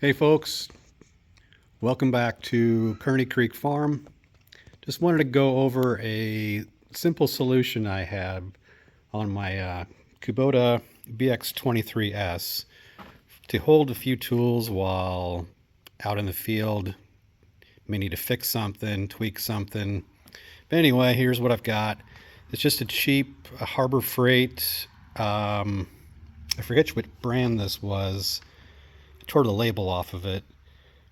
Hey folks, welcome back to Kearney Creek Farm. Just wanted to go over a simple solution I had on my Kubota BX23S to hold a few tools while out in the field. May need to fix something, tweak something. But anyway, here's what I've got. It's just a cheap Harbor Freight. I forget what brand this was. I tore the label off of it.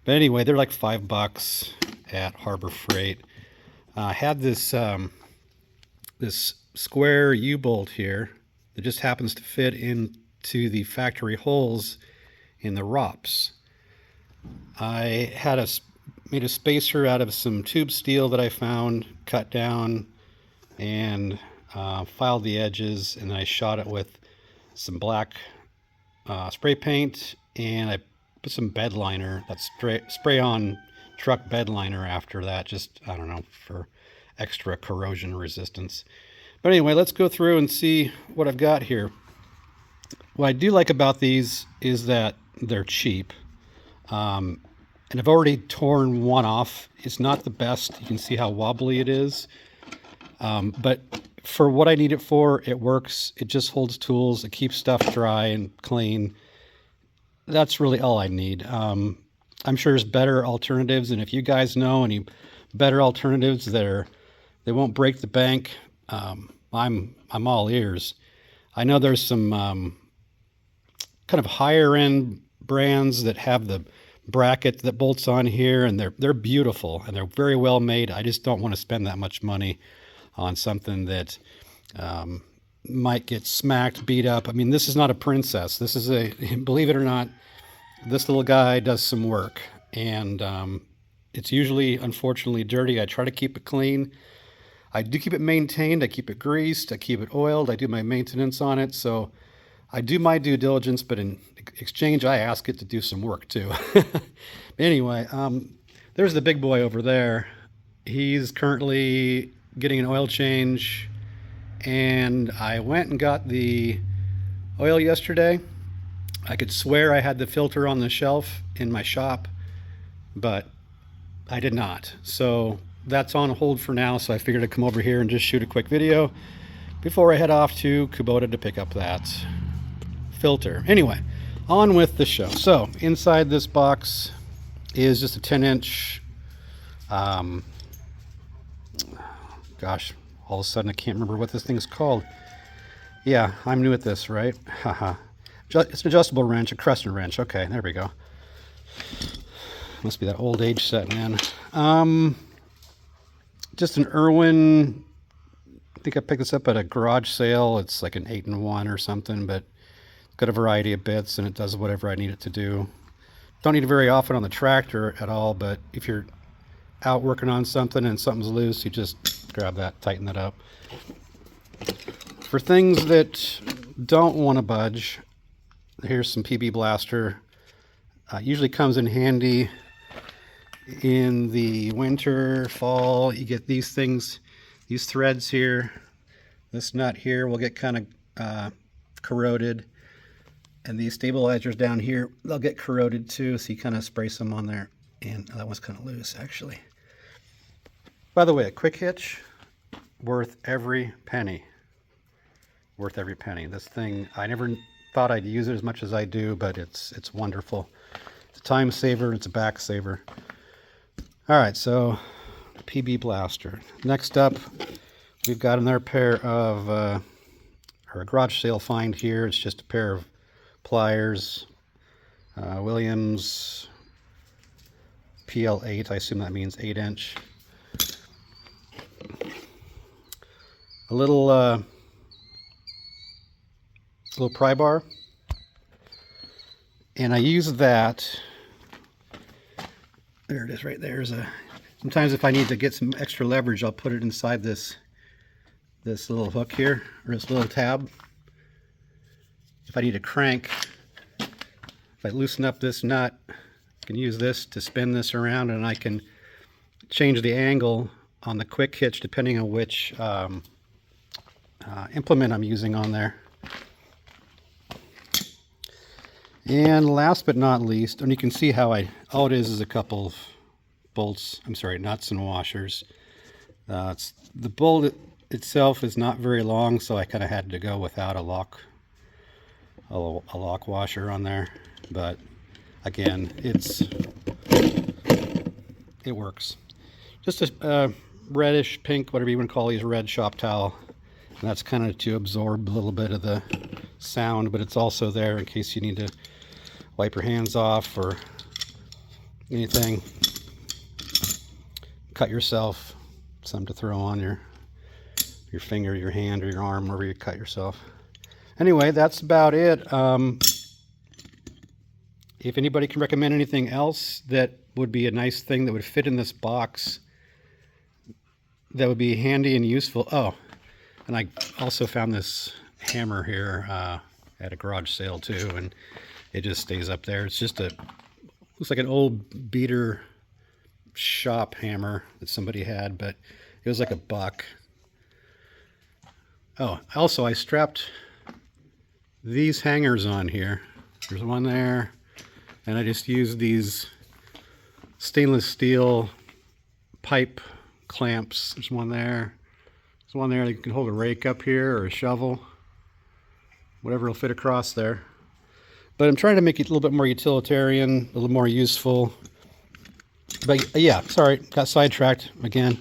But anyway, they're like $5 at Harbor Freight. I had this this square U-bolt here that just happens to fit into the factory holes in the ROPS. I had made a spacer out of some tube steel that I found, cut down, and filed the edges, and I shot it with some black spray paint, and I put some bed liner, that's spray on truck bed liner after that, just, I don't know, for extra corrosion resistance. But anyway, let's go through and see what I've got here. What I do like about these is that they're cheap. And I've already torn one off. It's not the best. You can see how wobbly it is. But for what I need it for, it works. It just holds tools. It keeps stuff dry and clean. That's really all I need. I'm sure there's better alternatives, and if you guys know any better alternatives that won't break the bank, I'm all ears. I know there's some kind of higher end brands that have the bracket that bolts on here, and they're beautiful and they're very well made. I just don't want to spend that much money on something that might get smacked, beat up. I mean, this is not a Princess. This is believe it or not, this little guy does some work, and it's usually, unfortunately, dirty. I try to keep it clean. I do keep it maintained. I keep it greased. I keep it oiled. I do my maintenance on it. So I do my due diligence, but in exchange, I ask it to do some work too. Anyway, there's the big boy over there. He's currently getting an oil change, and I went and got the oil yesterday. I could swear I had the filter on the shelf in my shop, but I did not. So that's on hold for now, so I figured I'd come over here and just shoot a quick video before I head off to Kubota to pick up that filter. Anyway, on with the show. So inside this box is just a 10-inch, gosh, all of a sudden I can't remember what this thing is called. Yeah, I'm new at this, right? Haha. It's an adjustable wrench, a Crescent wrench. Okay, there we go. Must be that old age setting in. Just an Irwin. I think I picked this up at a garage sale. It's like an 8-in-1 or something, but it's got a variety of bits and it does whatever I need it to do. Don't need it very often on the tractor at all, but if you're out working on something and something's loose, you just grab that, tighten that up. For things that don't want to budge, here's some PB Blaster. Usually comes in handy in the winter, fall. You get these things, these threads here. This nut here will get kind of corroded. And these stabilizers down here, they'll get corroded too. So you kind of spray some on there. And that one's kind of loose, actually. By the way, a quick hitch, worth every penny. Worth every penny. This thing, I never thought I'd use it as much as I do, but it's wonderful. It's a time saver, it's a back saver. All right, so PB Blaster. Next up, we've got another pair of, or a garage sale find here. It's just a pair of pliers, Williams PL8. I assume that means 8-inch. A little pry bar, and I use that. There it is, right there. Sometimes if I need to get some extra leverage, I'll put it inside this little hook here, or this little tab. If I need to crank, if I loosen up this nut, I can use this to spin this around, and I can change the angle on the quick hitch depending on which implement I'm using on there. And last but not least, and you can see how all it is a couple of bolts, I'm sorry, nuts and washers. The bolt itself is not very long, so I kind of had to go without a lock washer on there. But again, it works. Just a reddish pink, whatever you want to call these, red shop towel. And that's kind of to absorb a little bit of the sound, but it's also there in case you need to wipe your hands off or anything. Cut yourself, something to throw on your finger, your hand, or your arm, wherever you cut yourself. Anyway, that's about it. If anybody can recommend anything else that would be a nice thing that would fit in this box, that would be handy and useful. Oh, and I also found this hammer here at a garage sale too, and it just stays up there. It's just looks like an old beater shop hammer that somebody had, but it was like $1. Oh, also I strapped these hangers on here. There's one there, and I just used these stainless steel pipe clamps. There's one there. There's one there. You can hold a rake up here or a shovel, whatever will fit across there. But I'm trying to make it a little bit more utilitarian, a little more useful. But yeah, sorry, got sidetracked again.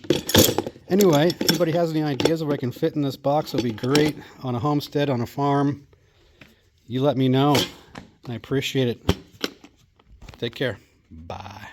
Anyway, if anybody has any ideas of what I can fit in this box, it'll be great on a homestead, on a farm. You let me know. I appreciate it. Take care. Bye.